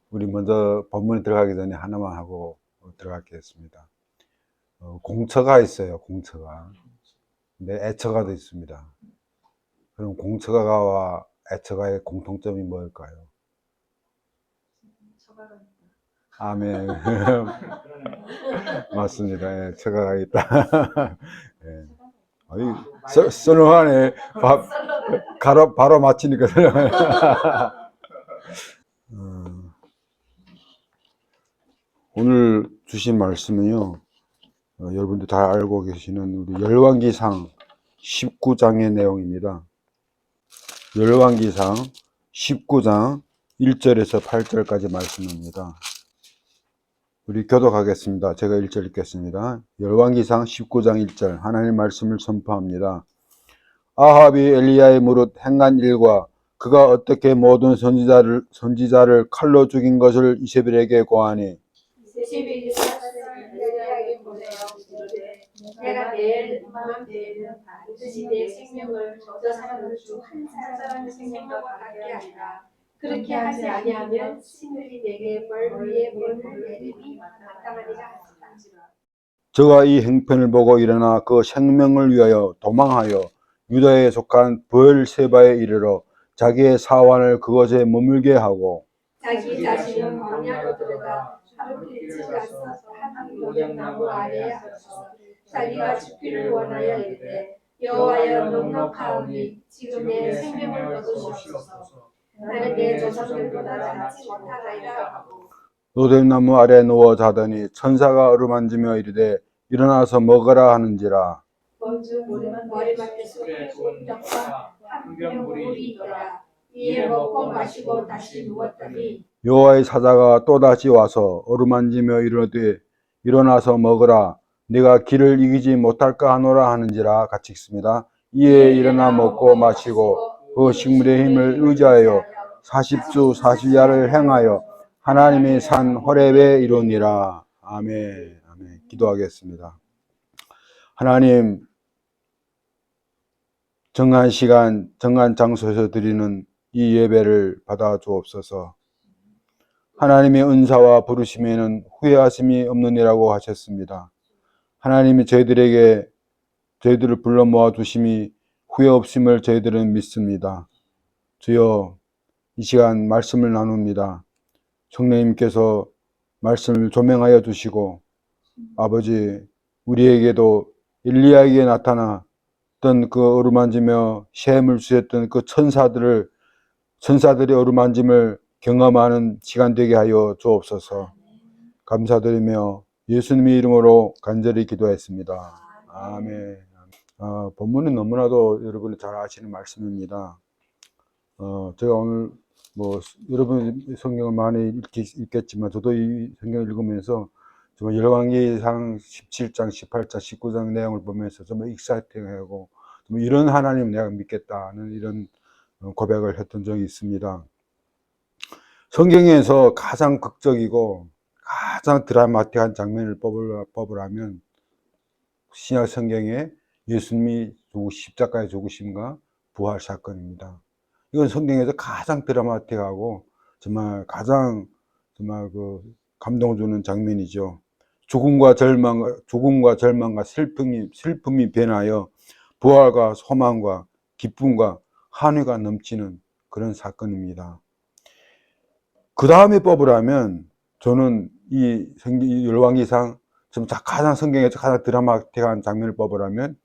우리 먼저 본문에 들어가기 전에 하나만 하고 들어가겠습니다. 공처가 있어요, 공처가. 근데 애처가도 있습니다. 그럼 공처가와 애처가의 공통점이 뭘까요? 아멘. 맞습니다. 예, 처가가 있다. 예. 아이, 썰렁하네. 바로 맞히니까 썰렁하네. 오늘 주신 말씀은요, 여러분들 다 알고 계시는 우리 열왕기상 19장의 내용입니다. 열왕기상 19장 1절에서 8절까지 말씀입니다. 우리 교독하겠습니다. 제가 1절 읽겠습니다. 열왕기상 19장 1절 하나님의 말씀을 선포합니다. 아합이 엘리야의 무릇 행한 일과 그가 어떻게 모든 선지자를 칼로 죽인 것을 이세벨에게 고하니 이세벨이 엘리야에게 보내어 이르되 내가 내일 이맘때에는 반드시 내 생명을 저 사람을 중 한 사람의 생명과 같게 하리라. 그렇게 하지 아니하면 신들이 내게 벌 위에 벌을 내림이 마땅하리라 하시라. 저가 이 행편을 보고 일어나 그 생명을 위하여 도망하여 유다에 속한 브엘세바에 이르러 자기의 사환을 그곳에 머물게 하고 자기 자신은 광야로 들어가 하루빛을 가서 한 고향나무 아래에 앉아서 자기가 죽기를 원하여 이르되 여호와여 넉넉하오니 지금 내 생명을 거두시옵소서. 나는 내 조상들보다 낫지 못하나이다 하고 로뎀나무 아래 누워 자더니 천사가 어루만지며 이르되 일어나서 먹으라 하는지라. 먼저 머리맡에 숲에 좋은 떡과 한 병 물이 있더라. 이에 먹고 마시고 다시 누웠더니 여호와의 사자가 또다시 와서 어루만지며 이르되 일어나서 먹으라 네가 길을 이기지 못할까 하노라 하는지라. 같이 읽습니다. 이에 일어나 먹고 마시고 그 식물의 힘을 의지하여 40주 40야를 행하여 하나님의 산 호렙에 이르니라. 아멘. 아멘. 기도하겠습니다. 하나님, 정한 시간 정한 장소에서 드리는 이 예배를 받아 주옵소서. 하나님의 은사와 부르심에는 후회하심이 없느니라고 하셨습니다. 하나님이 저희들을 불러 모아 두심이 후회 없음을 저희들은 믿습니다. 주여, 이 시간 말씀을 나눕니다. 성령님께서 말씀을 조명하여 주시고 아버지, 우리에게도 엘리야에게 나타났던 그 어루만지며 셈을 주셨던 그 천사들의 어루만짐을 경험하는 시간 되게 하여 주옵소서. 감사드리며 예수님의 이름으로 간절히 기도했습니다. 아멘. 본문은 너무나도 여러분이 잘 아시는 말씀입니다. 제가 오늘 여러분 성경을 많이 읽겠지만 저도 이 성경을 읽으면서 정말 열왕기상 17장, 18장, 19장 내용을 보면서 정말 익사이팅하고 이런 하나님 내가 믿겠다는 이런 고백을 했던 적이 있습니다. 성경에서 가장 극적이고 가장 드라마틱한 장면을 뽑으라면 신약 성경에 예수님이 십자가에 죽으심과 부활 사건입니다. 이건 성경에서 가장 드라마틱하고 정말 그 감동 주는 장면이죠. 죽음과 절망과 슬픔이 변하여 부활과 소망과 기쁨과 환희가 넘치는 그런 사건입니다. 그 다음에 뽑으라면 저는 이 열왕기상 가장 성경에서 가장 드라마틱한 장면을 뽑으라면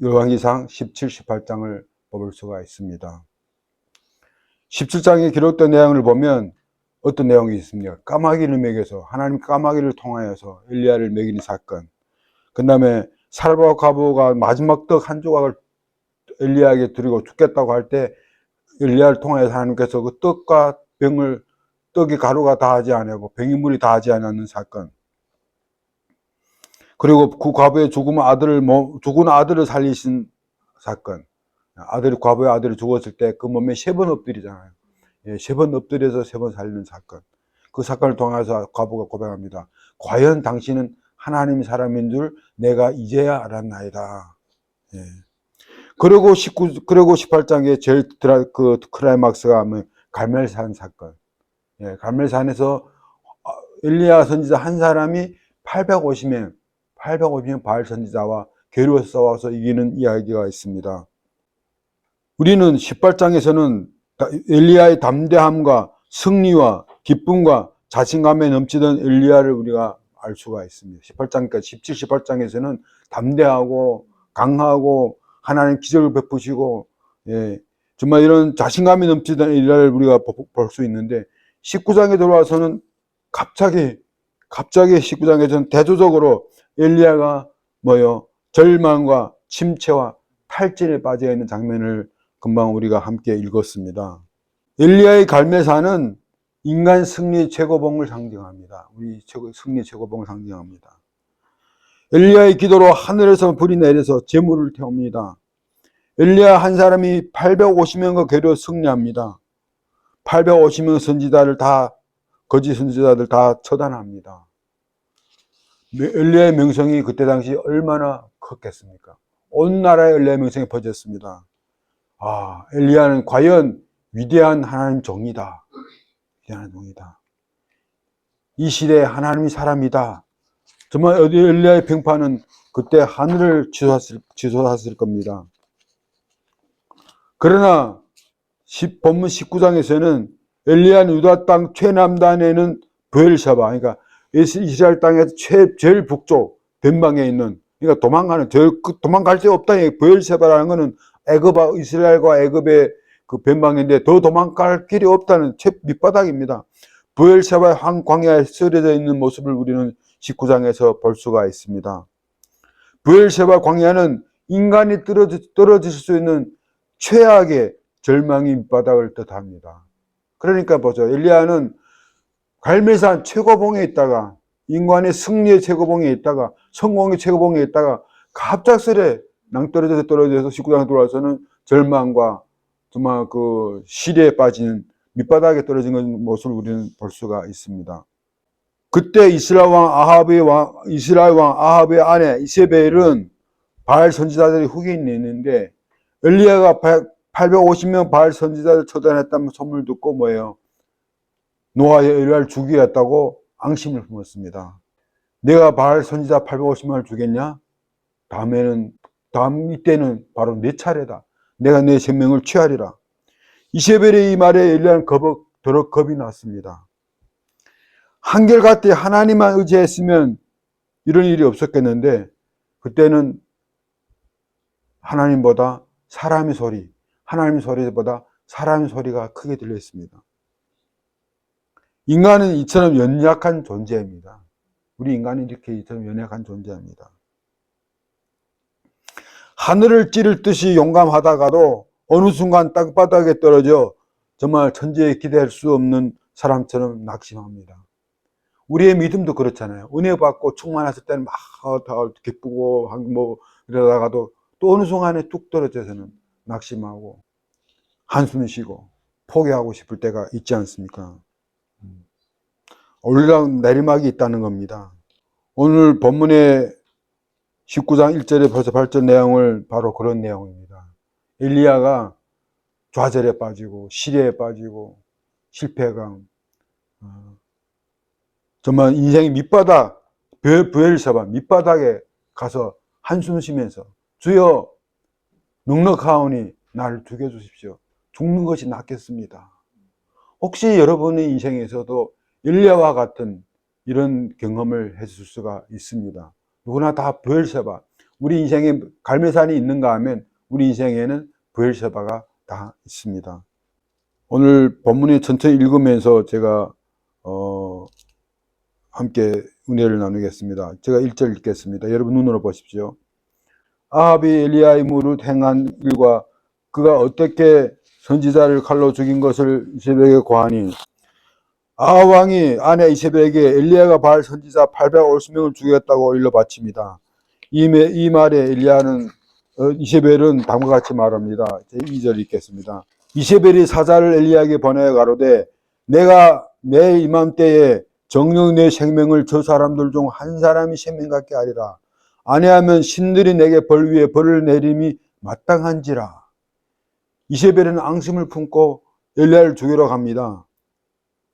열왕기상 17, 18장을 뽑을 수가 있습니다. 17장에 기록된 내용을 보면 어떤 내용이 있습니까? 까마귀를 먹여서 하나님 까마귀를 통하여서 엘리야를 먹이는 사건. 그 다음에 살과 과부가 마지막 떡 한 조각을 엘리야에게 드리고 죽겠다고 할 때 엘리야를 통하여서 하나님께서 그 떡과 병을 떡이 가루가 다하지 아니하고 병이 물이 다하지 않는 사건. 그리고 그 과부의 죽은 아들을 살리신 사건. 과부의 아들이 죽었을 때 그 몸에 3번 엎드리잖아요. 3번 엎드려서 3번 살리는 사건. 그 사건을 통해서 과부가 고백합니다. 과연 당신은 하나님의 사람인 줄 내가 이제야 알았나이다. 그리고 18장에 제일 클라이막스가 하면 갈멜산 사건. 예, 갈멜산에서 엘리야 선지자 한 사람이 850명 바알 선지자와 괴로워서 싸워서 이기는 이야기가 있습니다. 우리는 18장에서는 엘리야의 담대함과 승리와 기쁨과 자신감에 넘치던 엘리야를 우리가 알 수가 있습니다. 18장까지 17, 18장에서는 담대하고 강하고 하나님 기적을 베푸시고, 예, 정말 이런 자신감이 넘치던 엘리야를 우리가 볼 수 있는데, 19장에 들어와서는 갑자기 19장에서는 대조적으로 엘리야가 절망과 침체와 탈진에 빠져 있는 장면을 금방 우리가 함께 읽었습니다. 엘리야의 갈멜산은 인간 승리 최고봉을 상징합니다. 우리 승리 최고봉을 상징합니다. 엘리야의 기도로 하늘에서 불이 내려서 재물을 태웁니다. 엘리야 한 사람이 850명과 괴로 승리합니다. 850명 선지자를 거짓 선지자들 다 처단합니다. 엘리야의 명성이 그때 당시 얼마나 컸겠습니까? 온 나라에 엘리야의 명성이 퍼졌습니다. 엘리야는 과연 위대한 하나님 종이다. 위대한 종이다. 이 시대에 하나님이 사람이다. 정말 엘리야의 평판은 그때 하늘을 치솟았을 겁니다. 그러나 본문 19장에서는 엘리야는 유다 땅 최남단에는 브엘샤바, 그러니까 이스라엘 땅에서 제일 북쪽 변방에 있는, 그러니까 도망갈 데 없다. 브엘샤바라는 것은 이스라엘과 애굽의 그 변방인데 더 도망갈 길이 없다는 최 밑바닥입니다. 브엘샤바의 광야에 쓰러져 있는 모습을 우리는 19장에서 볼 수가 있습니다. 브엘샤바 광야는 인간이 떨어질 수 있는 최악의 절망의 밑바닥을 뜻합니다. 그러니까 보죠. 엘리야는 갈멜산 최고봉에 있다가, 인간의 승리의 최고봉에 있다가, 성공의 최고봉에 있다가 갑작스레 낭떠러져서 19장에 들어와서는 절망과 정말 그 시리에 빠지는 밑바닥에 떨어진 모습을 우리는 볼 수가 있습니다. 그때 이스라엘 왕 아합의 아내 이세벨은 바알 선지자들이 후계인이 있는데, 엘리야가 850명 바알 선지자를 처단했다는 소문을 듣고 노아의 엘리야를 죽이겠다고 앙심을 품었습니다. 내가 바알 선지자 850명을 죽였냐? 이때는 바로 내 차례다. 내가 내 생명을 취하리라. 이세벨의 이 말에 엘리야는 더러 겁이 났습니다. 한결같이 하나님만 의지했으면 이런 일이 없었겠는데, 그때는 하나님보다 하나님의 소리보다 사람의 소리가 크게 들렸습니다. 인간은 이처럼 연약한 존재입니다. 우리 인간은 이처럼 연약한 존재입니다. 하늘을 찌를 듯이 용감하다가도 어느 순간 땅바닥에 떨어져 정말 천지에 기대할 수 없는 사람처럼 낙심합니다. 우리의 믿음도 그렇잖아요. 은혜 받고 충만했을 때는 막 기쁘고 이러다가도 또 어느 순간에 뚝 떨어져서는 낙심하고 한숨 쉬고 포기하고 싶을 때가 있지 않습니까? 올라락 내리막이 있다는 겁니다. 오늘 본문의 19장 1절에 벌써 8절 내용을 바로 그런 내용입니다. 엘리야가 좌절에 빠지고 시리에 빠지고 실패감, 정말 인생의 밑바닥, 브엘샤바 밑바닥에 가서 한숨 쉬면서 주여 넉넉하오니 나를 죽여주십시오. 죽는 것이 낫겠습니다. 혹시 여러분의 인생에서도 엘리야와 같은 이런 경험을 했을 수가 있습니다. 누구나 다 브엘샤바, 우리 인생에 갈멜산이 있는가 하면 우리 인생에는 브엘샤바가 다 있습니다. 오늘 본문을 천천히 읽으면서 제가 함께 은혜를 나누겠습니다. 제가 1절 읽겠습니다. 여러분 눈으로 보십시오. 아합이 엘리야의 무릇 행한 일과 그가 어떻게 선지자를 칼로 죽인 것을 이세벨에게 고하니, 아합 왕이 아내 이세벨에게 엘리야가 바알 선지자 850명을 죽였다고 일러 바칩니다. 이 말에 이세벨은 다음과 같이 말합니다. 제 2절 읽겠습니다. 이세벨이 사자를 엘리야에게 보내 가로되 내가 내 이맘때에 정녕 내 생명을 저 사람들 중 한 사람이 생명 갖게 하리라. 아니하면 신들이 내게 벌 위에 벌을 내림이 마땅한지라. 이세벨은 앙심을 품고 엘리야를 죽이러 갑니다.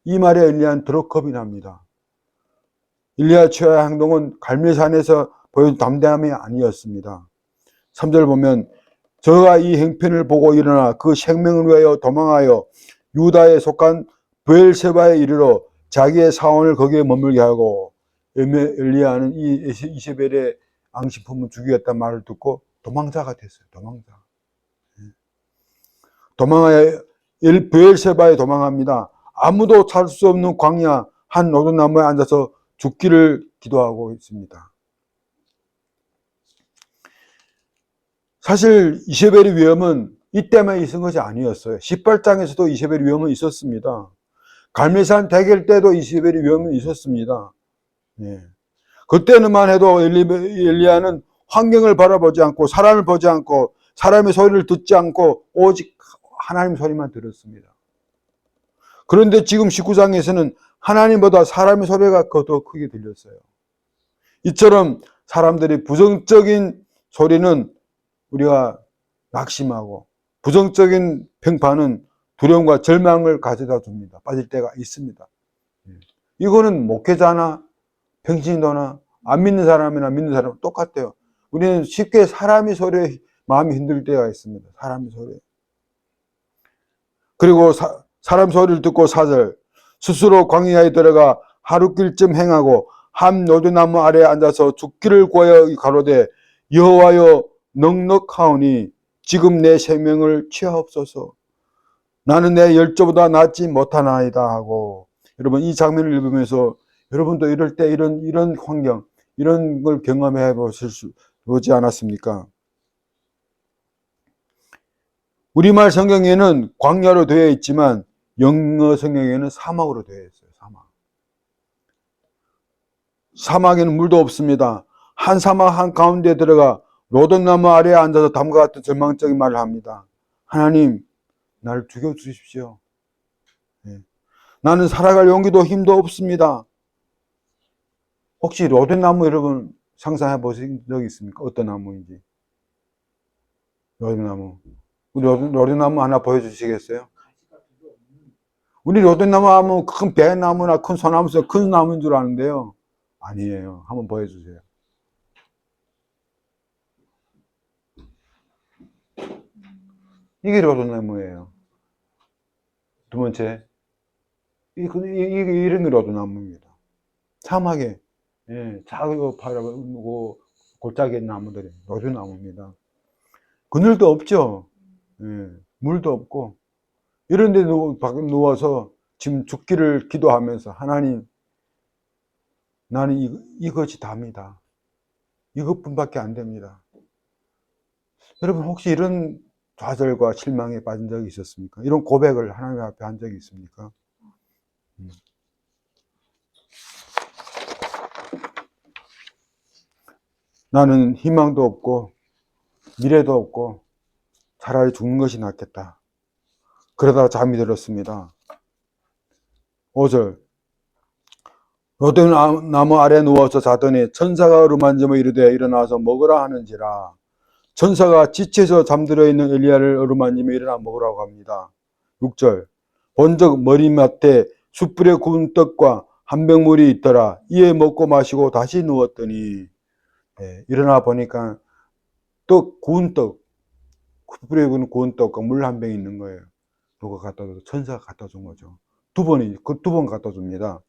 이 말에 엘리야는 더욱 겁이 납니다. 엘리야 최후의 행동은 갈멜산에서 보여준 담대함이 아니었습니다. 3절 보면 저가 이 행편을 보고 일어나 그 생명을 위하여 도망하여 유다에 속한 브엘세바에 이르러 자기의 사원을 거기에 머물게 하고, 엘리야는 이 이세벨의 앙심품을 죽이겠다는 말을 듣고 도망자가 됐어요. 도망하여 브엘세바에 도망합니다. 아무도 찾을 수 없는 광야 한 로드나무에 앉아서 죽기를 기도하고 있습니다. 사실 이세벨의 위험은 이때만 있은 것이 아니었어요. 18장에서도 이세벨의 위험은 있었습니다. 갈멜산 대결 때도 이세벨의 위험은 있었습니다. 예. 그때는만 해도 엘리야는 환경을 바라보지 않고 사람을 보지 않고 사람의 소리를 듣지 않고 오직 하나님 소리만 들었습니다. 그런데 지금 19장에서는 하나님보다 사람의 소리가 더 크게 들렸어요. 이처럼 사람들이 부정적인 소리는 우리가 낙심하고, 부정적인 평판은 두려움과 절망을 가져다 줍니다. 빠질 때가 있습니다. 이거는 목회자나 평신도나 안 믿는 사람이나 믿는 사람 똑같아요. 우리는 쉽게 사람의 소리에 마음이 흔들 때가 있습니다. 사람의 소리에. 그리고 사람 소리를 듣고 4절 스스로 광야에 들어가 하루길쯤 행하고 한 노두나무 아래에 앉아서 죽기를 구하여 가로되 여호와여 넉넉하오니 지금 내 생명을 취하옵소서. 나는 내 열조보다 낫지 못하나이다 하고. 여러분, 이 장면을 읽으면서 여러분도 이럴 때 이런 환경, 이런 걸 경험해 보지 않았습니까? 우리말 성경에는 광야로 되어 있지만 영어 성경에는 사막으로 되어 있어요. 사막에는 물도 없습니다. 한 사막 한가운데 들어가 로돈나무 아래에 앉아서 다음과 같은 절망적인 말을 합니다. 하나님, 나를 죽여주십시오. 나는 살아갈 용기도 힘도 없습니다. 혹시 로돈나무 여러분 상상해 보신 적 있습니까? 어떤 나무인지. 로돈나무. 우리 로돈나무 하나 보여주시겠어요? 우리 로돈나무 하면 큰 배나무나 큰 소나무에서 큰 나무인 줄 아는데요. 아니에요. 한번 보여주세요. 이게 로돈나무예요. 두 번째, 이런 게 로돈나무입니다. 사막에 작고 파랗고 골짜기 나무들이 로돈나무입니다. 그늘도 없죠. 물도 없고 이런 데 누워서 지금 죽기를 기도하면서 하나님, 나는 이것이 답니다. 이것뿐밖에 안 됩니다. 여러분, 혹시 이런 좌절과 실망에 빠진 적이 있었습니까? 이런 고백을 하나님 앞에 한 적이 있습니까? 나는 희망도 없고 미래도 없고 차라리 죽는 것이 낫겠다. 그러다가 잠이 들었습니다. 5절 로돈나무 아래 누워서 자더니 천사가 어루만지며 이르되 일어나서 먹으라 하는지라. 천사가 지쳐서 잠들어 있는 엘리야를 어루만지며 일어나 먹으라고 합니다. 6절 본적 머리맡에 숯불에 구운 떡과 한 병물이 있더라. 이에 먹고 마시고 다시 누웠더니 일어나 보니까 구운 떡, 숯불에 구운 떡과 물 한 병이 있는 거예요. 누가 갖다 줘서 천사가 갖다 준 거죠. 두 번 갖다 줍니다.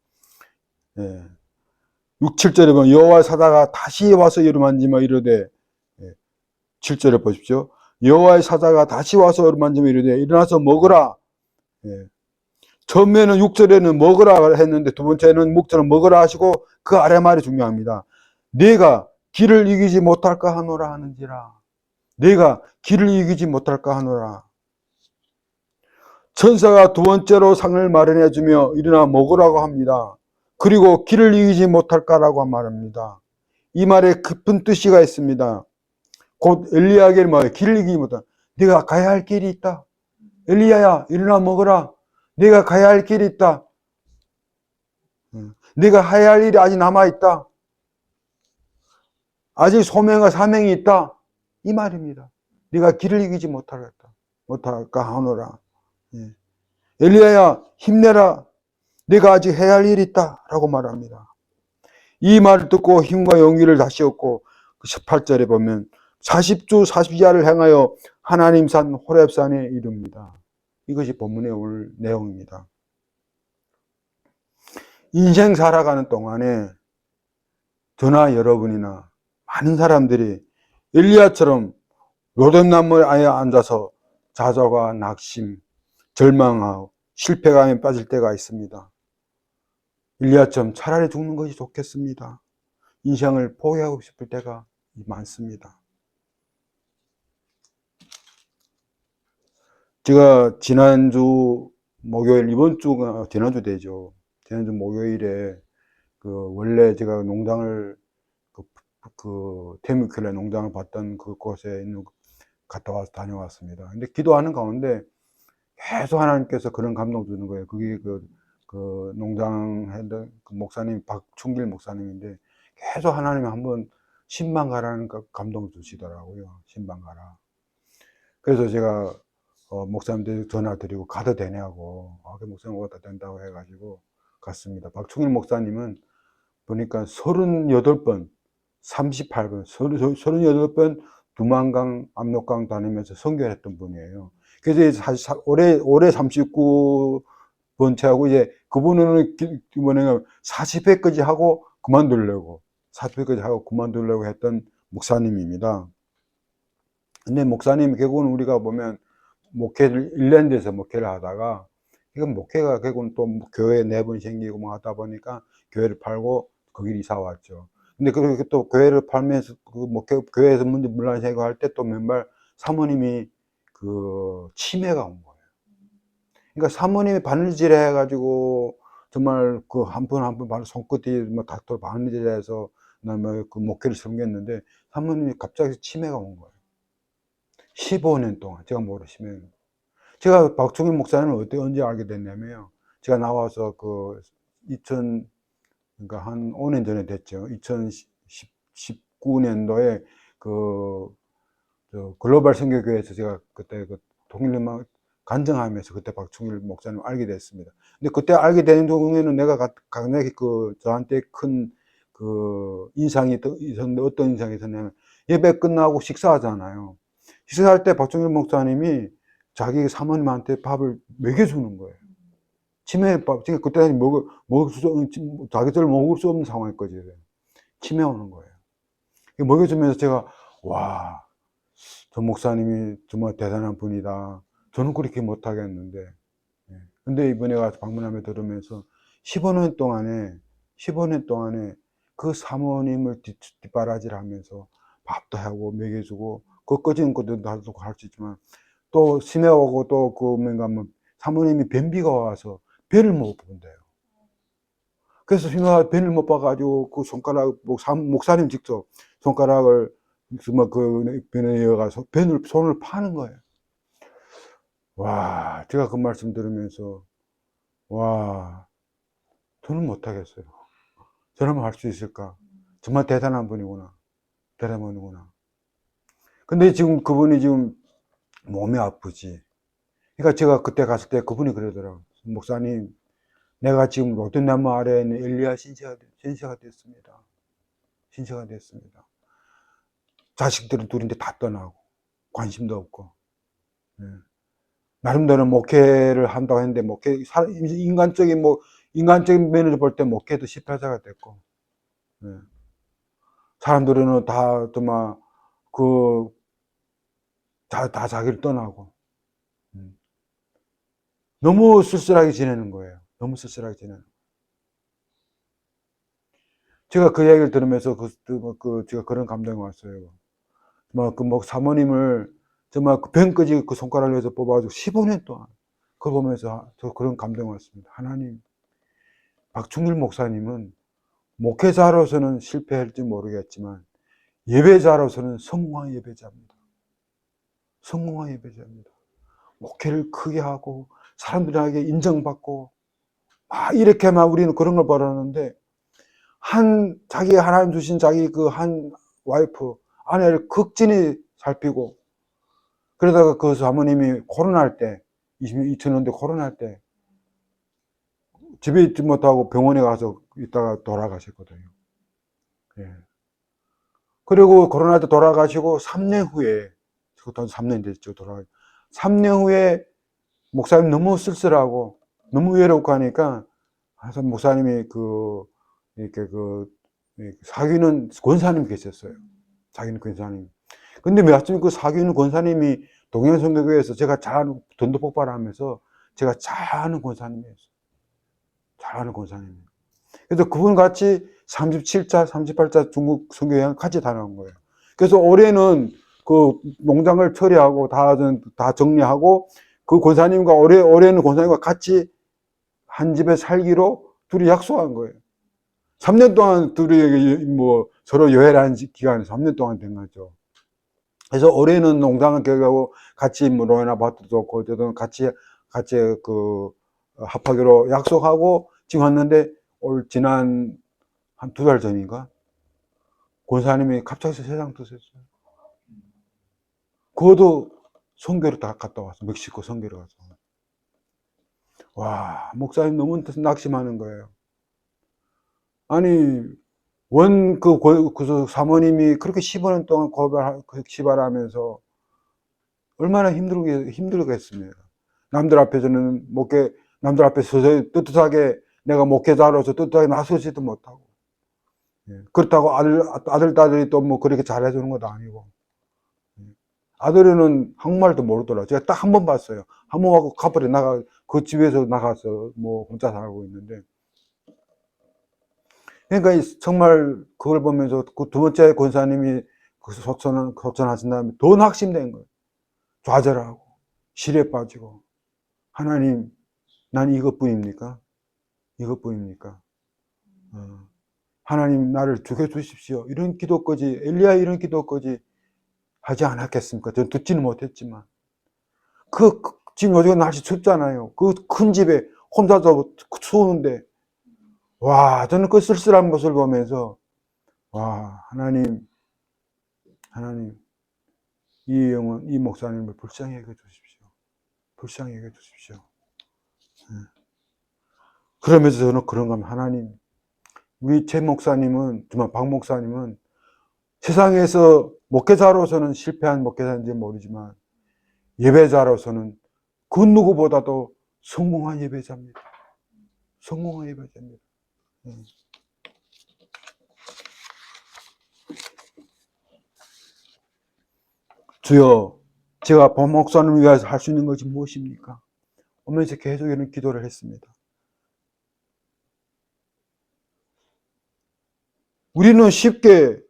6, 7절에 보면 여호와의 사자가 다시 와서 어루만지며 이르되 7절에 보십시오. 여호와의 사자가 다시 와서 어루만지며 이르되 일어나서 먹으라. 처음에는 6절에는 먹으라 했는데 두 번째는 6절은 먹으라 하시고 그 아래 말이 중요합니다. 내가 길을 이기지 못할까 하노라 하는지라. 내가 길을 이기지 못할까 하노라. 천사가 두 번째로 상을 마련해 주며 일어나 먹으라고 합니다. 그리고 길을 이기지 못할까라고 말합니다. 이 말에 깊은 뜻이가 있습니다. 곧 엘리야에게 뭐예요? 길을 이기지 못한. 네가 가야 할 길이 있다. 엘리야야, 일어나 먹으라. 네가 가야 할 길이 있다. 네가 해야 할 일이 아직 남아있다. 아직 소명과 사명이 있다. 이 말입니다. 네가 길을 이기지 못할까 하노라. 엘리야야, 힘내라. 내가 아직 해야 할 일이 있다 라고 말합니다. 이 말을 듣고 힘과 용기를 다시 얻고 18절에 보면 40주 40야를 행하여 하나님 산 호렙산에 이릅니다. 이것이 본문의 오늘 내용입니다. 인생 살아가는 동안에 저나 여러분이나 많은 사람들이 엘리야처럼 로뎀나무에 앉아서 좌절과 낙심, 절망하고 실패감에 빠질 때가 있습니다. 엘리야처럼 차라리 죽는 것이 좋겠습니다. 인생을 포기하고 싶을 때가 많습니다. 제가 지난주 목요일, 이번 주가 지난주 되죠. 지난주 목요일에 원래 제가 농장을 테미클레 농장을 봤던 그곳에 있는 갔다 와서 다녀왔습니다. 근데 기도하는 가운데 계속 하나님께서 그런 감동 주는 거예요. 그게 그 농장 했던 그 목사님 박충길 목사님인데 계속 하나님이 한번 신방 가라는 감동 주시더라고요. 신방 가라. 그래서 제가 목사님들 전화 드리고 가도 되냐고. 그 목사님 오다 된다고 해가지고 갔습니다. 박충일 목사님은 보니까 38번, 38번, 38번 두만강, 압록강 다니면서 선교했던 분이에요. 그래서 올해 39번째하고 이제 그분은 이번에 40회까지 하고 그만두려고, 40회까지 하고 그만두려고 했던 목사님입니다. 근데 목사님 결국은 우리가 보면 목회를 일랜드에서 목회를 하다가 이건 목회가 결국은 또 교회 내분 생기고 뭐 하다 보니까 교회를 팔고 거기를 이사 왔죠. 근데 그렇게 또 교회를 팔면서 교회에서 문제 문란 생각할 때 또 맨발 사모님이 치매가 온 거예요. 그러니까 사모님이 바느질 해가지고 정말 한 분 한 분 손끝이 뭐 닥터 바느질해서 그다음에 목회를 섬겼는데 사모님이 갑자기 치매가 온 거예요. 15년 동안 제가 모르시면 제가 박충일 목사님을 언제 알게 됐냐면요. 제가 나와서 2000 그러니까 한 5년 전에 됐죠. 2019년도에 글로벌 선교교회에서 제가 그때 통일음악 간증하면서 그때 박충일 목사님 알게 됐습니다. 근데 그때 알게 되는 경우에는 내가 강하게 저한테 큰 인상이 있었는데 어떤 인상이 있었냐면 예배 끝나고 식사하잖아요. 식사할 때 박충일 목사님이 자기 사모님한테 밥을 먹여주는 거예요. 치매밥, 그때 자기들 먹을 수 없는 상황이었거든요. 치매 오는 거예요. 먹여주면서 제가, 와, 저 목사님이 정말 대단한 분이다. 저는 그렇게 못하겠는데. 근데 이번에 가서 방문하며 들으면서 15년 동안에 그 사모님을 뒷바라지를 하면서 밥도 하고 먹여주고, 꺼진 것도 나도 할 수 있지만, 또 치매 오고 또 사모님이 변비가 와서 변을 못 본대요. 그래서 변을 못 봐가지고 그 손가락, 목사님 직접 손가락을 변에 이어가서 손을 파는 거예요. 와, 제가 그 말씀 들으면서, 와, 저는 못하겠어요. 저라면 할 수 있을까? 정말 대단한 분이구나. 대단한 분이구나. 근데 지금 그분이 지금 몸이 아프지. 그러니까 제가 그때 갔을 때 그분이 그러더라고요. 목사님, 내가 지금 로뎀나무 아래에 있는 엘리야 신세가 됐습니다. 신세가 됐습니다. 자식들은 둘인데 다 떠나고 관심도 없고. 나름대로 목회를 한다고 했는데 인간적인 면에서 볼 때 목회도 실패자가 됐고. 사람들은 다 정말 다 자기를 떠나고. 너무 쓸쓸하게 지내는 거예요. 너무 쓸쓸하게 지내는 거예요. 제가 그 이야기를 들으면서 제가 그런 감동이 왔어요. 사모님을 정말 변까지 그 손가락을 해서 뽑아가지고 15년 동안 그걸 보면서 저 그런 감동이 왔습니다. 하나님, 박충일 목사님은 목회자로서는 실패할지 모르겠지만 예배자로서는 성공한 예배자입니다. 성공한 예배자입니다. 목회를 크게 하고 사람들에게 인정받고 이렇게만 우리는 그런 걸 바라는데 자기 하나님 주신 자기 한 와이프 아내를 극진히 살피고 그러다가 그 사모님이 코로나 할 때 2000년대 코로나 할 때 집에 있지 못하고 병원에 가서 있다가 돌아가셨거든요. 예. 그리고 코로나 때 돌아가시고 3년 후에, 그것도 3년 됐죠, 3년 후에 목사님 너무 쓸쓸하고 너무 외롭고 하니까, 그래서 목사님이 이렇게 사귀는 권사님이 계셨어요. 사귀는 권사님. 근데 마침 그 사귀는 권사님이 동양선교회에서 제가 잘 아는, 전도 폭발하면서 제가 잘 아는 권사님이었어요. 잘 아는 권사님. 그래서 그분 같이 37차, 38차 중국 선교여행 같이 다녀온 거예요. 그래서 올해는 그 농장을 처리하고 다 정리하고 그 권사님과 올해는 권사님과 같이 한 집에 살기로 둘이 약속한 거예요. 3년 동안 둘이 뭐 서로 여행한 기간이 3년 동안 된 거죠. 그래서 올해는 농장을 계획하고 같이 뭐 로에나 밭도 좋고 어쨌든 같이 합하기로 약속하고 지금 왔는데 지난 한 2달 전인가 권사님이 갑자기 세상 뜨셨어요. 그것도 선교를 다 갔다 왔어. 멕시코 선교를 가서. 와, 목사님 너무 낙심하는 거예요. 아니, 그 사모님이 그렇게 15년 동안 시발하면서 얼마나 힘들겠습니까? 남들 앞에서는 남들 앞에서 떳떳하게 내가 목회자로서 떳떳하게 나서지도 못하고. 그렇다고 딸이 또 뭐 그렇게 잘해주는 것도 아니고. 아들은 한국말도 모르더라고요. 제가 딱 한 번 봤어요. 한 번 하고 카풀에 그 집에서 나가서 뭐 혼자 살고 있는데. 그러니까 정말 그걸 보면서 그 두 번째 권사님이 소천하신 다음에 더 낙심된 거예요. 좌절하고, 실에 빠지고. 하나님, 난 이것뿐입니까? 이것뿐입니까? 하나님, 나를 죽여주십시오. 이런 기도까지, 엘리야 이런 기도까지 하지 않았겠습니까? 저는 듣지는 못했지만. 지금 요즘 날씨 춥잖아요. 그 큰 집에 혼자서 추우는데, 와, 저는 그 쓸쓸한 모습을 보면서, 와, 하나님, 이 목사님을 불쌍히 여겨 주십시오. 불쌍히 여겨 주십시오. 그러면서 저는 그런 겁니다. 하나님, 우리 정말 박 목사님은 세상에서 목회자로서는 실패한 목회자인지 모르지만 예배자로서는 그 누구보다도 성공한 예배자입니다. 성공한 예배자입니다. 주여, 제가 박 목사님을 위해서 할 수 있는 것이 무엇입니까? 오면서 계속 이런 기도를 했습니다. 우리는 쉽게,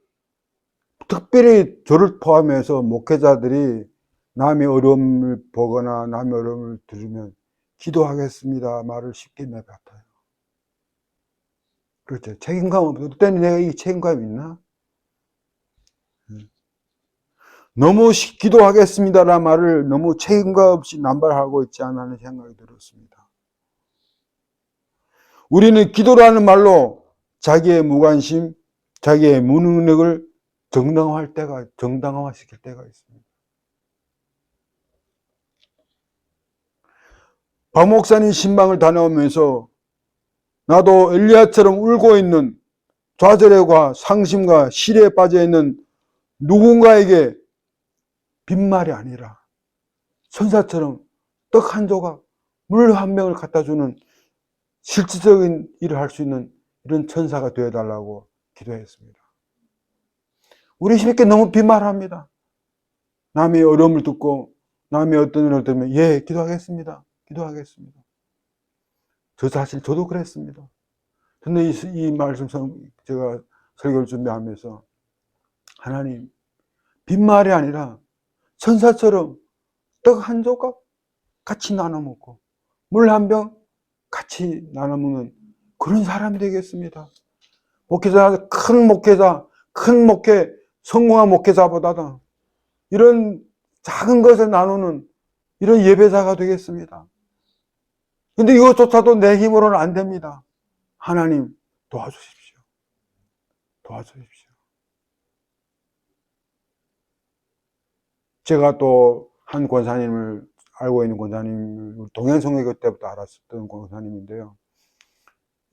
특별히 저를 포함해서 목회자들이 남의 어려움을 보거나 남의 어려움을 들으면 기도하겠습니다 말을 쉽게 내뱉어요. 그렇죠. 책임감 없어. 그때는 내가 이 책임감이 있나? 너무 기도하겠습니다라는 말을 너무 책임감 없이 남발하고 있지 않나 하는 생각이 들었습니다. 우리는 기도라는 말로 자기의 무관심, 자기의 무능력을 정당화시킬 때가 있습니다. 박 목사님 신방을 다녀오면서 나도 엘리야처럼 울고 있는 좌절과 상심과 시리에 빠져 있는 누군가에게 빈말이 아니라 천사처럼 떡 한 조각, 물 한 병을 갖다 주는 실질적인 일을 할 수 있는 이런 천사가 되어달라고 기도했습니다. 우리 쉽게 너무 빈말합니다. 남의 어려움을 듣고 남의 어떤 일을 들으면 기도하겠습니다. 기도하겠습니다. 저도 그랬습니다. 근데 이 말씀 제가 설교를 준비하면서 하나님, 빈말이 아니라 천사처럼 떡 한 조각 같이 나눠 먹고 물 한 병 같이 나눠 먹는 그런 사람이 되겠습니다. 큰 목회, 성공한 목회자보다도 이런 작은 것을 나누는 이런 예배자가 되겠습니다. 근데 이것조차도 내 힘으로는 안 됩니다. 하나님 도와주십시오. 도와주십시오. 제가 또 한 권사님을 알고 있는 권사님, 동양성회교 때부터 알았었던 권사님인데요.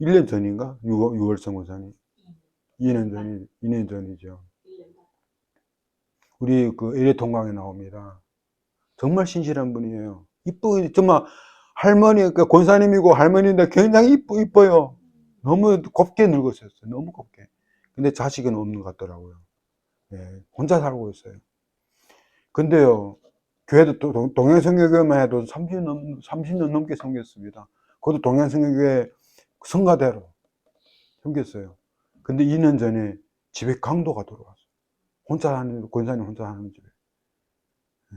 1년 전인가? 유월성 권사님. 2년 전이죠. 우리 그 LA 동강에 나옵니다. 정말 신실한 분이에요. 이쁘게, 정말 할머니, 그 권사님이고 할머니인데 굉장히 이뻐요. 너무 곱게 늙으셨어요. 너무 곱게. 근데 자식은 없는 것 같더라고요. 예, 혼자 살고 있어요. 근데요, 교회도 또 동양성교교만 해도 30년 넘게 섬겼습니다. 그것도 동양성교교회 성가대로 섬겼어요. 근데 2년 전에 집에 강도가 들어왔어요. 권사님 혼자 하는 집에. 예.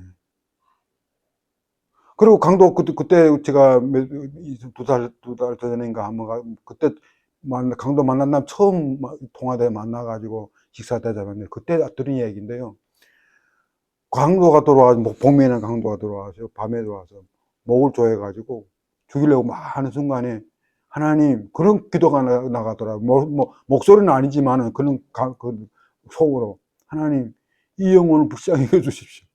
그리고 강도, 그때 제가 두 달 전인가 한번 그때 강도 만난 날 처음 통화대 만나가지고 식사 대접했는데 그때 들은 얘기인데요. 강도가 들어와서, 봄에는 강도가 들어와서, 밤에 들어와서, 목을 조여가지고 죽이려고 막 하는 순간에, 하나님, 그런 기도가 나가더라고요. 목소리는 아니지만은, 그 속으로, 하나님, 이 영혼을 불쌍히 여주십시오.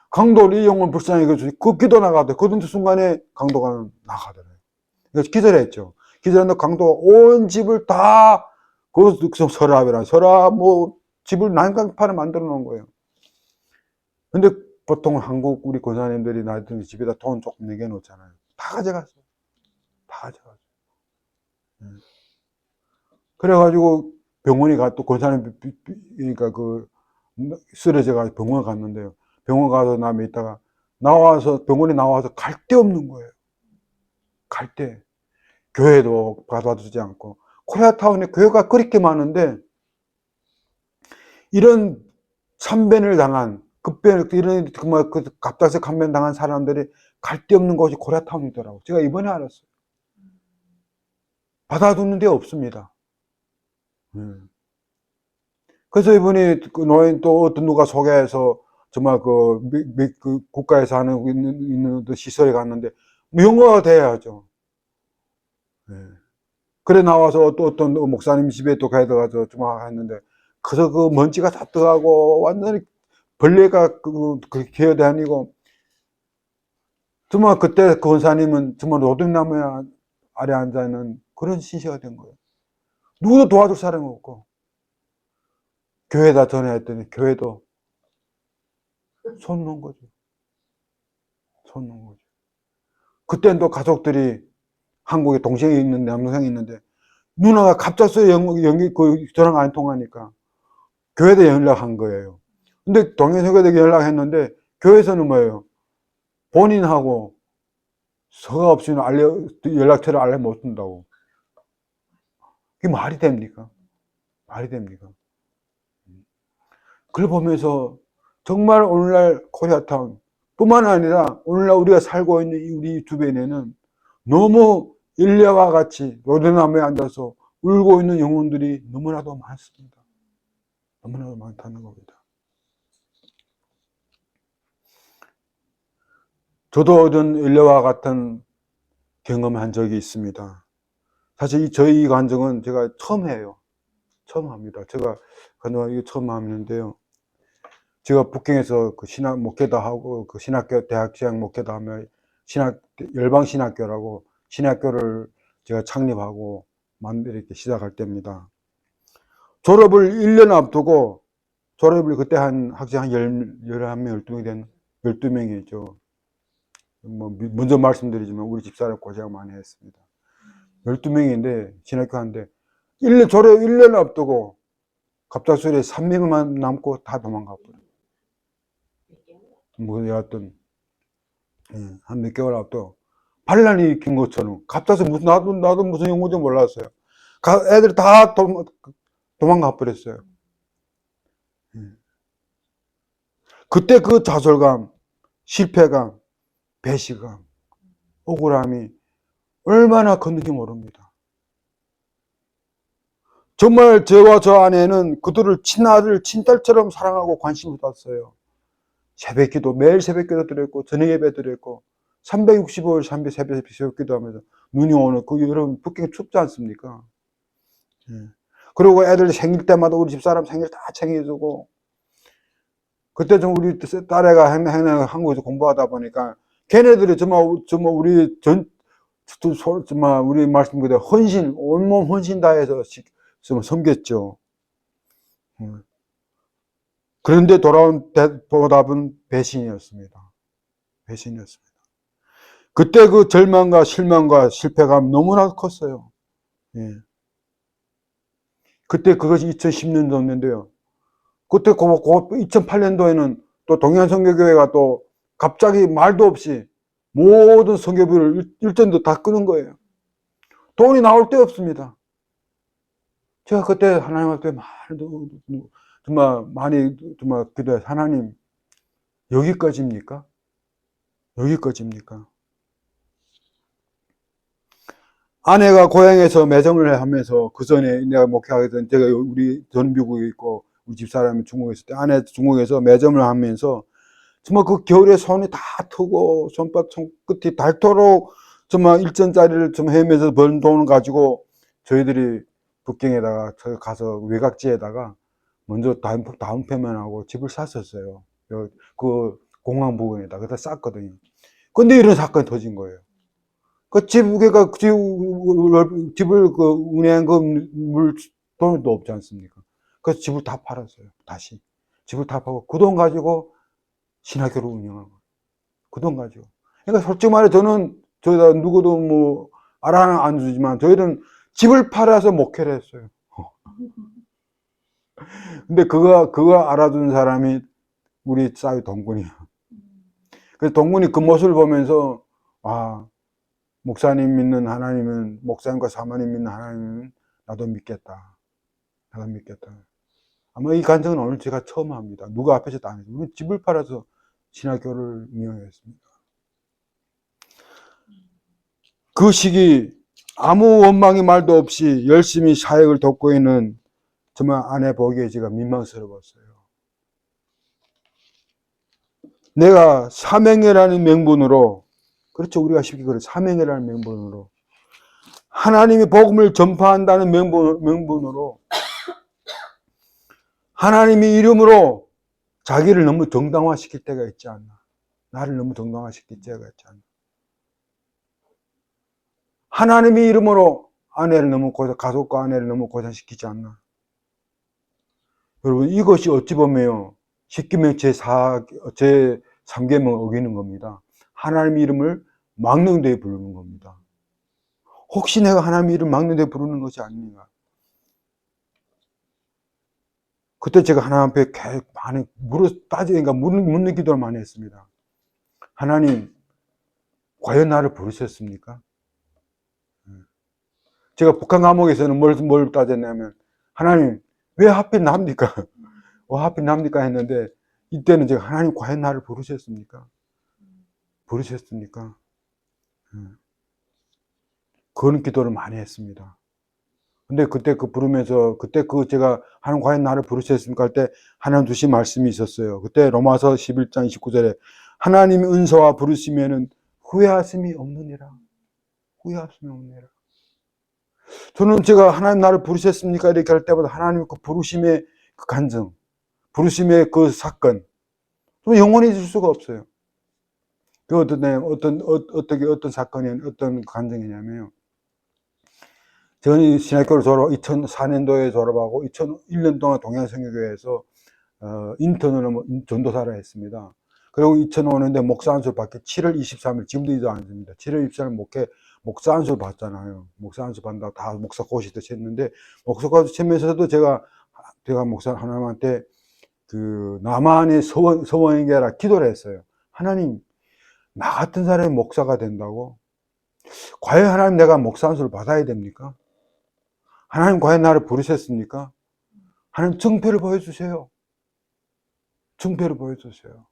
강도를 이 영혼을 불쌍히 여주십시오. 그 기도 나가더라고요. 그 순간에 강도가 나가더라고요. 그래서 기절했죠. 기절했는데 강도가 온 집을 다, 서랍, 집을 난장판에 만들어 놓은 거예요. 근데 보통 한국 우리 권사님들이 나한테 집에다 돈 조금 남겨놓잖아요. 다 가져갔어요. 다 가져갔어요. 그래가지고 병원에 또 권사님, 그러니까 쓰러져가지고 병원 갔는데요. 병원 가서 남에 있다가 병원에 나와서 갈 데 없는 거예요. 갈 데. 교회도 받아주지 않고. 코리아타운에 교회가 그렇게 많은데, 이런 참변을 당한, 이런, 갑작스레 감변 당한 사람들이 갈 데 없는 곳이 코리아타운이더라고요. 제가 이번에 알았어요. 받아두는 데 없습니다. 그래서 이번에 그 노인 또 어떤 누가 소개해서 정말 그 국가에서 있는 시설에 갔는데, 영어가 돼야죠. 그래 나와서 또 어떤 목사님 집에 또 가서 좀 했는데, 그래서 그 먼지가 다 떠가고 완전히 벌레가 기어다니고, 정말 그때 그 원사님은 정말 노동나무 아래 앉아있는 그런 신세가 된 거예요. 누구도 도와줄 사람이 없고, 교회에다 전화했더니 교회도 손 놓은 거죠. 손 놓은 거죠. 그때는 또 가족들이 한국에 동생이 있는데, 남동생이 있는데, 누나가 갑작스레 전화가 안 통하니까 교회에 연락한 거예요. 근데 동행설교대에 연락했는데, 교회에서는 뭐예요? 본인하고 서가 없이는 연락처를 알려 못 준다고. 그게 말이 됩니까? 말이 됩니까? 그걸 보면서 정말 오늘날 코리아타운 뿐만 아니라 오늘날 우리가 살고 있는 우리 주변에는 너무 일레와 같이 로드나무에 앉아서 울고 있는 영혼들이 너무나도 많습니다. 너무나도 많다는 겁니다. 저도 어떤 일레와 같은 경험을 한 적이 있습니다. 사실 저희 간증은 제가 처음 해요. 처음 합니다. 제가 간증 이거 처음 하는데요. 제가 북경에서 그 신학 목회도 하고 그 신학교 대학 신학 목회도 하며 열방 신학교라고 신학교를 제가 창립하고 이렇게 시작할 때입니다. 졸업을 1년 앞두고 졸업을 그때 한 학생 한 11명, 12명이죠. 먼저 말씀드리지만 우리 집사람 고생 많이 했습니다. 12명인데 신학교 하는데 졸업 1년 앞두고 갑작스레 3명만 남고 다 도망가 버려요. 여하튼 한 몇 개월 앞도 반란이 일으킨 것처럼 갑자기 나도 무슨 용어인지 몰랐어요. 애들이 다 도망가 버렸어요. 그때 그 좌절감, 실패감, 배신감, 억울함이 얼마나 컸는지 모릅니다. 정말 저와 저 아내는 그들을 친아들, 친딸처럼 사랑하고 관심을 받았어요. 새벽기도, 매일 새벽기도 드렸고 저녁 예배 드렸고 365일 새벽기도 하면서 눈이 오는 여러분 북경이 춥지 않습니까? 그리고 애들 생일 때마다 우리 집사람 생일 다 챙겨주고 그때 좀 우리 딸애가 한국에서 공부하다 보니까 걔네들이 정말 우리 정말 우리 말씀 그대로 헌신, 온몸 헌신 다해서 섬겼죠. 그런데 돌아온 보답은 배신이었습니다. 배신이었습니다. 그때 그 절망과 실망과 실패가 너무나 컸어요. 예. 그때 그것이 2010년도였는데요. 그때 2008년도에는 또 동해안선교교회가 또 갑자기 말도 없이 모든 선교비를 일전도 다 끄는 거예요. 돈이 나올 데 없습니다. 제가 그때 하나님한테 정말 많이 정말 기도해서 하나님 여기까지입니까? 여기까지입니까? 아내가 고향에서 매점을 하면서 그 전에 내가 목회하게 된 제가 우리 전 미국에 있고 우리 집사람이 중국에 있을 때 아내 중국에서 매점을 하면서 정말 그 겨울에 손이 다 트고 손바닥 손끝이 닳도록 정말 일전짜리를 좀 헤매서 번 돈을 가지고 저희들이 북경에다가 가서 외곽지에다가 먼저 다운페이먼하고 집을 샀었어요. 그 공항 부근에다 그다 쌌거든요. 근데 이런 사건이 터진 거예요. 그러니까 집을 그 운행 물 돈도 없지 않습니까? 그래서 집을 다 팔았어요. 다시 집을 다 팔고 그 돈 가지고 신학교를 운영한 거예요. 그 돈 가지고. 그러니까 솔직히 말해 저는 저희가 누구도 뭐 알아 안 주지만 저희는 집을 팔아서 목회를 했어요. 근데 그거 알아준 사람이 우리 싸이 동군이야. 그래서 동군이 그 모습을 보면서 아 목사님 믿는 하나님은 목사님과 사모님 믿는 하나님은 나도 믿겠다. 나도 믿겠다. 아마 이 간증은 오늘 제가 처음 합니다. 누가 앞에서도 안 해요. 우리 집을 팔아서 신학교를 운영했습니다. 그 시기 아무 원망의 말도 없이 열심히 사역을 돕고 있는 정말 아내 보기에 제가 민망스러웠어요. 내가 사명이라는 명분으로 그렇죠. 우리가 쉽게 그래 사명이라는 명분으로 하나님의 복음을 전파한다는 명분으로 하나님의 이름으로 자기를 너무 정당화시킬 때가 있지 않나. 나를 너무 정당화시킬 때가 있지 않나. 하나님의 이름으로 아내를 너무 가족과 아내를 너무 고생시키지 않나. 여러분 이것이 어찌 보면 십계명 제3계명을 어기는 겁니다. 하나님의 이름을 막는 데에 부르는 겁니다. 혹시 내가 하나님의 이름 막는 데 부르는 것이 아닌가. 그때 제가 하나님 앞에 많이 묻는 기도를 많이 했습니다. 하나님, 과연 나를 부르셨습니까? 제가 북한 감옥에서는 뭘 따졌냐면, 하나님, 왜 하필 납니까? 왜 하필 납니까? 했는데, 이때는 제가 하나님, 과연 나를 부르셨습니까? 부르셨습니까? 그런 기도를 많이 했습니다. 근데 그때 부르면서, 제가 하나님, 과연 나를 부르셨습니까? 할 때, 하나님 주신 말씀이 있었어요. 그때 로마서 11장 29절에, 하나님의 은사와 부르시면은 후회하심이 없느니라. 후회하심이 없느니라. 저는 제가 하나님 나를 부르셨습니까? 이렇게 할 때마다 하나님 그 부르심의 그 간증, 부르심의 그 사건, 좀 영원히 잊을 수가 없어요. 그 어떤 사건이, 어떤 간증이냐면요. 저는 신학교를 2004년도에 졸업하고 2001년 동안 동양성교회에서 인턴으로 전도사를 했습니다. 그리고 2005년도에 목사 안수를 받게 7월 23일, 지금도 이도 안 됩니다. 7월 23일 목사 안수를 받잖아요. 목사 안수 받는다고 다 목사 고시듯이 했는데, 목사 고시 치면서도 제가 목사 하나님한테 그 남한의 서원에게 하라 기도를 했어요. 하나님, 나 같은 사람이 목사가 된다고? 과연 하나님 내가 목사 안수를 받아야 됩니까? 하나님 과연 나를 부르셨습니까? 하나님 증표를 보여주세요. 증표를 보여주세요.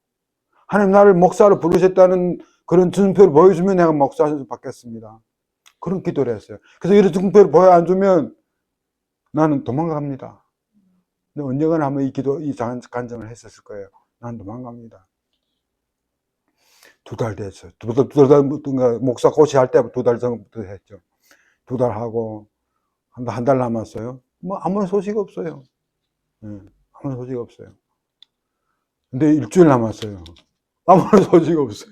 하나님 나를 목사로 부르셨다는 그런 증표를 보여주면 내가 목사를 받겠습니다. 그런 기도를 했어요. 그래서 이런 증표를 보여 안 주면 나는 도망갑니다. 근데 언젠가는 한번 이 간증을 했었을 거예요. 난 도망갑니다. 2달 됐어요. 2달, 목사 고시할 때부터 2달 전부터 했죠. 2달 하고, 한 달 남았어요. 뭐, 아무런 소식 없어요. 아무런 소식 없어요. 근데 일주일 남았어요. 아무런 소식 없어요.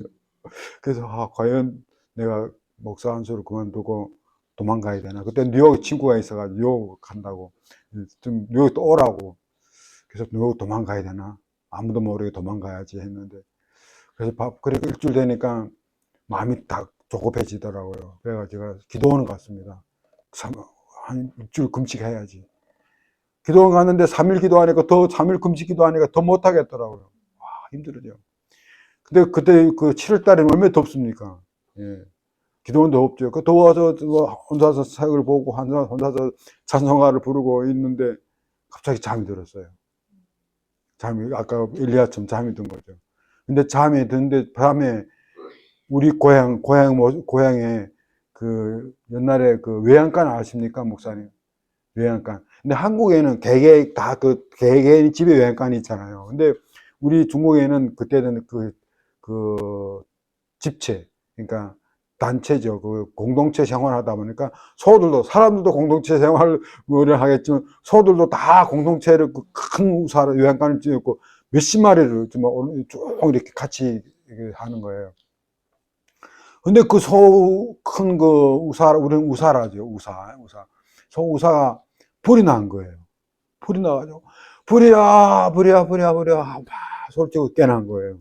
그래서, 과연 내가 목사 안수를 그만두고 도망가야 되나. 그때 뉴욕 친구가 있어가지고 뉴욕 간다고. 좀 뉴욕 또 오라고. 그래서 뉴욕 도망가야 되나. 아무도 모르게 도망가야지 했는데. 그래서 그래 일주일 되니까 마음이 다 조급해지더라고요. 그래가 제가 기도원을 갔습니다. 한 일주일 금식해야지. 기도원 갔는데 3일 기도하니까 3일 금식 기도하니까 더 못하겠더라고요. 와, 힘들어요. 근데 그때 그 7월 달에는 얼마나 덥습니까? 예. 기도원도 없죠. 그 더워서 혼자서 사역을 보고 혼자서 찬송가를 부르고 있는데 갑자기 잠이 들었어요. 아까 엘리야처럼 잠이 든 거죠. 근데 잠이 드는데 밤에 우리 고향에 그 옛날에 그 외양간 아십니까, 목사님? 외양간. 근데 한국에는 개개인 집에 외양간이 있잖아요. 근데 우리 중국에는 그때는 그 집체, 그러니까 단체죠. 그 공동체 생활하다 보니까 사람들도 공동체 생활을 하겠지만 소들도 다 공동체를 그 큰 외양간을 지었고 몇십 마리를 쭉 이렇게 같이 하는 거예요. 근데 그 큰 그 우리는 우사라죠. 우사. 우사가 불이 난 거예요. 불이 나가지고, 불이야, 소리 치고 깨난 거예요.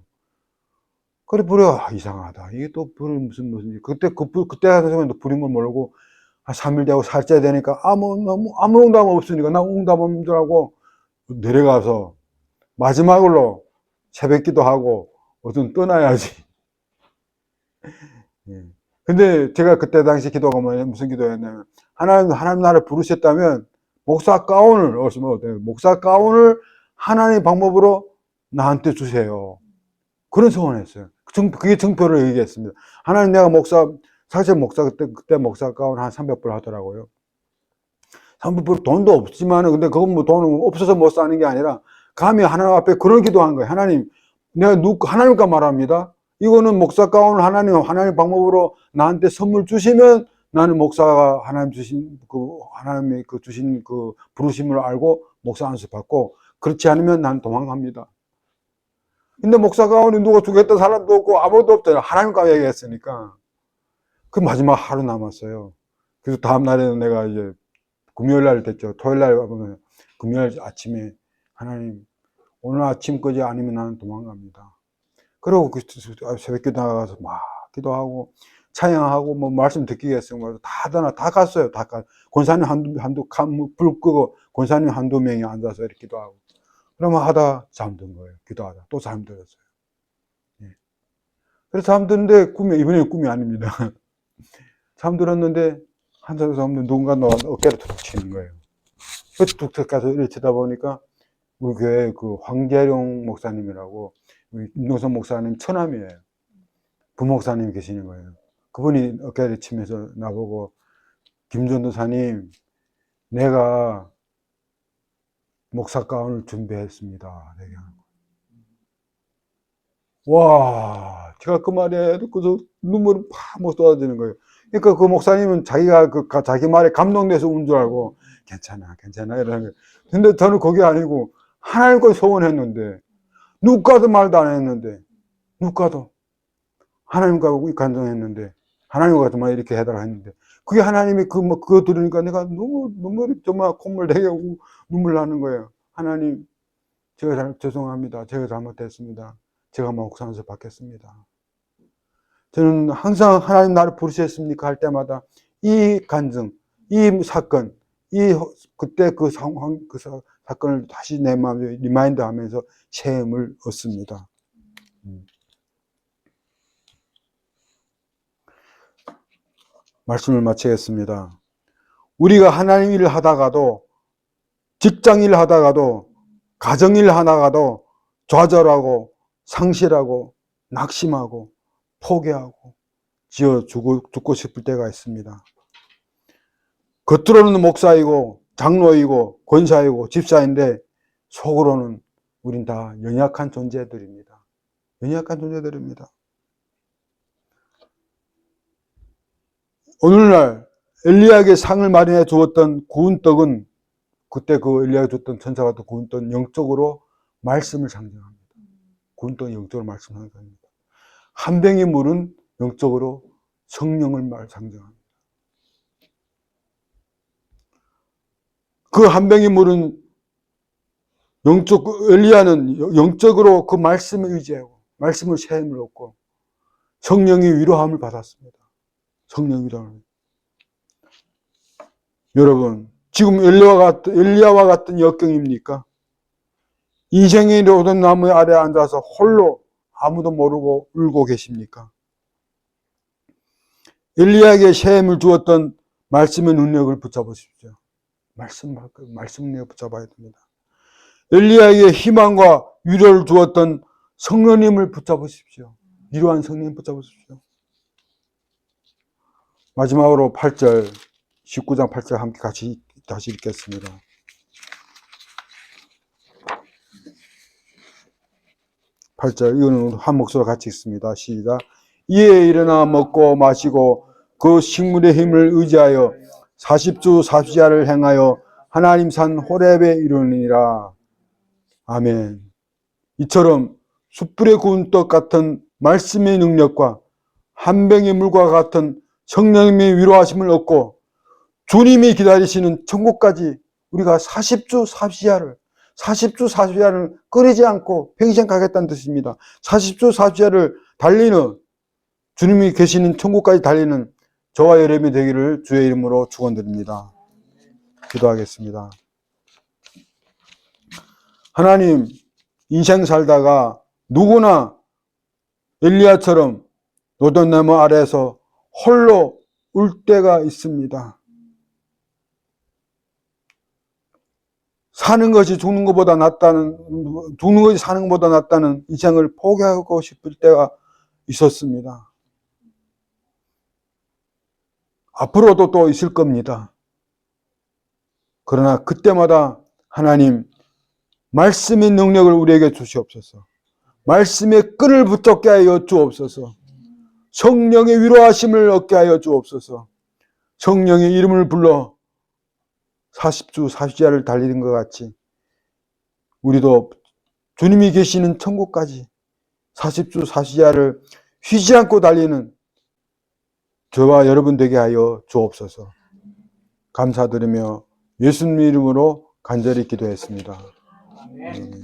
그래, 불이야, 이상하다. 이게 또 불이 무슨, 그때 같은 경우는 불인 걸 모르고, 한 3일 되고 4일째 되니까 아무 응답 없으니까 나 응답 없는 줄 알고 내려가서 마지막으로 새벽 기도하고 어떤 떠나야지. 예. 근데 제가 그때 당시 기도가 무슨 기도였냐면, 하나님 나를 부르셨다면, 목사 가운을 하나님의 방법으로 나한테 주세요. 그런 소원했어요. 그게 증표를 얘기했습니다. 하나님 내가 사실 그때 목사 가운 한 300불 하더라고요. 300불 돈도 없지만, 근데 그건 뭐 돈 없어서 못 사는 게 아니라, 감히 하나님 앞에 그런 기도한 거예요. 하나님, 내가 하나님과 말합니다. 이거는 목사 가운을 하나님 방법으로 나한테 선물 주시면 나는 목사가 하나님이 주신 그 부르심을 알고 목사 안수 받고, 그렇지 않으면 난 도망갑니다. 근데 목사 가운이 누가 주겠다는 사람도 없고 아무것도 없잖아요. 하나님과 얘기했으니까. 그 마지막 하루 남았어요. 그래서 다음 날에는 내가 이제 금요일 날 됐죠. 토요일 날 보면 금요일 아침에 하나님 오늘 아침까지 아니면 나는 도망갑니다. 그리고 새벽 기도 나가서 막 기도하고 찬양하고 뭐 말씀 듣기겠어요. 다 갔어요. 권사님 불 끄고 권사님 한두 명이 앉아서 이렇게 기도하고. 그러면 하다 잠든 거예요. 기도하다 또 잠들었어요. 예. 그래서 잠드는데 이번에는 꿈이 아닙니다. 잠들었는데 한자에서 없는 누군가 어깨를 툭 치는 거예요. 툭툭 가서 이렇게 치다 보니까 우리 교회 그 황재룡 목사님이라고 임동선 목사님 처남이에요. 부목사님 계시는 거예요. 그분이 어깨를 치면서 나보고 김전도사님 내가 목사 가운을 준비했습니다. 와, 제가 그 말에 듣고서 눈물이 팍 쏟아지는 거예요. 그러니까 그 목사님은 자기 말에 감동돼서 운 줄 알고 괜찮아 이러는 거예요. 근데 저는 그게 아니고 하나님과 소원했는데 누가도 말도 안 했는데 누가도 하나님과 간증했는데 하나님과 정말 이렇게 해달라 했는데 그게 하나님이 그거 들으니까 내가 눈물이 정말 콧물 되게 오고 눈물 나는 거예요. 하나님 제가 죄송합니다. 제가 잘못했습니다. 제가 목사 안수 받겠습니다. 저는 항상 하나님 나를 부르셨습니까 할 때마다 이 간증, 이 사건, 그때 그 상황, 사건을 다시 내 마음에 리마인드 하면서 새 힘을 얻습니다. 말씀을 마치겠습니다. 우리가 하나님 일을 하다가도, 직장 일을 하다가도, 가정 일을 하다가도 좌절하고, 상실하고, 낙심하고, 포기하고, 죽고 싶을 때가 있습니다. 겉으로는 목사이고, 장로이고, 권사이고, 집사인데, 속으로는 우린 다 연약한 존재들입니다. 연약한 존재들입니다. 오늘날 엘리야에게 상을 마련해 주었던 구운 떡은 그때 그 엘리야가 줬던 천사가 또 구운 떡은 영적으로 말씀을 상징합니다. 구운 떡은 영적으로 말씀을 상징합니다. 한 병의 물은 영적으로 성령을 상징합니다. 그 한 병의 물은 엘리야는 영적으로 그 말씀을 의지하고 말씀을 세임을 얻고 성령의 위로함을 받았습니다. 성령 위로함. 여러분, 지금 엘리야와 같은 역경입니까? 인생의 로든 나무 아래 앉아서 홀로 아무도 모르고 울고 계십니까? 엘리야에게 세임을 주었던 말씀의 능력을 붙잡으십시오. 말씀 능력을 붙잡아야 됩니다. 엘리야에게 희망과 위로를 주었던 성령님을 붙잡으십시오. 위로한 성령님 붙잡으십시오. 마지막으로 8절, 19장 8절 함께 같이 다시 읽겠습니다. 이거는 한 목소리로 같이 읽습니다. 시작. 이에 일어나 먹고 마시고 그 식물의 힘을 의지하여 40주 40야를 행하여 하나님 산 호렙에 이르니라. 아멘. 이처럼 숯불에 구운 떡 같은 말씀의 능력과 한 병의 물과 같은 성령님의 위로하심을 얻고 주님이 기다리시는 천국까지 우리가 40주 40야를 끊이지 않고 평생 가겠다는 뜻입니다. 40주 40야를 달리는 주님이 계시는 천국까지 달리는 저와 여러분이 되기를 주의 이름으로 축원드립니다. 기도하겠습니다. 하나님, 인생 살다가 누구나 엘리야처럼 로돈나무 아래에서 홀로 울 때가 있습니다. 죽는 것이 사는 것보다 낫다는 인생을 포기하고 싶을 때가 있었습니다. 앞으로도 또 있을 겁니다. 그러나 그때마다 하나님, 말씀의 능력을 우리에게 주시옵소서. 말씀의 끈을 붙잡게 하여 주옵소서. 성령의 위로하심을 얻게 하여 주옵소서. 성령의 이름을 불러 40주 40야를 달리는 것 같이 우리도 주님이 계시는 천국까지 40주 40야를 쉬지 않고 달리는 저와 여러분 되게 하여 주옵소서. 감사드리며 예수님 이름으로 간절히 기도했습니다. 아멘.